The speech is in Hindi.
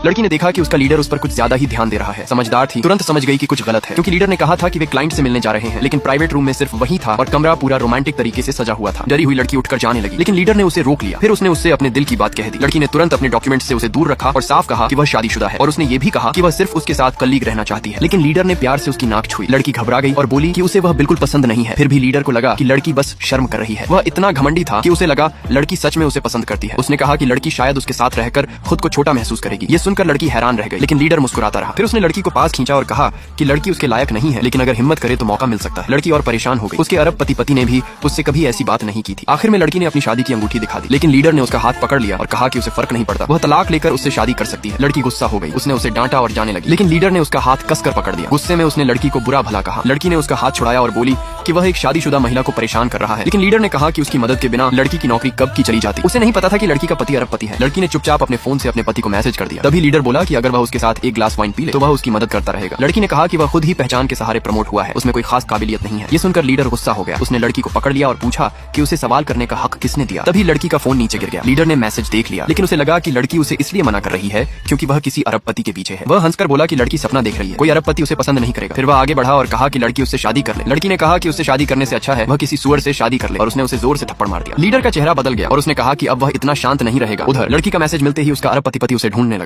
लड़की ने देखा कि उसका लीडर उस पर कुछ ज्यादा ही ध्यान दे रहा है। समझदार थी, तुरंत समझ गई कि कुछ गलत है, क्योंकि लीडर ने कहा था कि वे क्लाइंट से मिलने जा रहे हैं, लेकिन प्राइवेट रूम में सिर्फ वही था और कमरा पूरा रोमांटिक तरीके से सजा हुआ था। डरी हुई लड़की उठकर जाने लगी, लेकिन लीडर ने उसे रोक लिया। फिर उसने उससे अपने दिल की बात कह दी। लड़की ने तुरंत अपने डॉक्यूमेंट से उसे दूर रखा और साफ कहा कि वह शादीशुदा है, और उसने ये भी कहा कि वह सिर्फ उसके साथ कलीग रहना चाहती है। लेकिन लीडर ने प्यार से उसकी नाक छुई। लड़की घबरा गई और बोली कि उसे वह बिल्कुल पसंद नहीं है। फिर भी लीडर को लगा कि लड़की बस शर्म कर रही है। वह इतना घमंडी था कि उसे लगा लड़की सच में उसे पसंद करती है। उसने कहा कि लड़की शायद उसके साथ रहकर खुद को छोटा महसूस करेगी। ये सुनकर लड़की हैरान रह गई, लेकिन लीडर मुस्कुराता रहा। फिर उसने लड़की को पास खींचा और कहा कि लड़की उसके लायक नहीं है, लेकिन अगर हिम्मत करे तो मौका मिल सकता है। लड़की और परेशान हो गई। उसके अरब पति ने भी उससे कभी ऐसी बात नहीं की थी। आखिर में लड़की ने अपनी शादी की अंगूठी दिखा दी, लेकिन लीडर ने उसका हाथ पकड़ लिया और कहा कि उसे फर्क नहीं पड़ता, वह तलाक लेकर उससे शादी कर सकती है। लड़की गुस्सा हो गई, उसने उसे डांटा और जाने लगी, लेकिन लीडर ने उसका हाथ कसकर पकड़ लिया। गुस्से में उसने लड़की को बुरा भला कहा। लड़की ने उसका हाथ छुड़ाया और बोली कि वह एक शादीशुदा महिला को परेशान कर रहा है, लेकिन लीडर ने कहा कि उसकी मदद के बिना लड़की की नौकरी कब की चली जाती। उसे नहीं पता था कि लड़की का पति अरबपति है। लड़की ने चुपचाप अपने फोन से अपने पति को मैसेज कर दिया। तभी लीडर बोला कि अगर वह उसके साथ एक ग्लास वाइन पी ले तो वह उसकी मदद करता रहेगा। लड़की ने कहा कि वह खुद ही पहचान के सहारे प्रमोट हुआ है, उसमें कोई खास काबिलियत नहीं है। ये सुनकर लीडर गुस्सा हो गया। उसने लड़की को पकड़ लिया और पूछा कि उसे सवाल करने का हक किसने दिया। तभी लड़की का फोन नीचे गिर गया। लीडर ने मैसेज देख लिया, लेकिन उसे लगा कि लड़की उसे इसलिए मना कर रही है क्योंकि वह किसी अरबपति के पीछे है। वह हंसकर बोला कि लड़की सपना देख रही है, कोई अरबपति उसे पसंद नहीं करेगा। फिर वह आगे बढ़ा और कहा कि लड़की उससे शादी कर ले। लड़की ने कहा कि उससे शादी करने से अच्छा है वह किसी सुअर से शादी कर ले, और उसने उसे जोर से थप्पड़ मार दिया। लीडर का चेहरा बदल गया और उसने कहा कि अब वह इतना शांत नहीं रहेगा। उधर लड़की का मैसेज मिलते ही उसका अरबपति उसे ढूंढने लगा।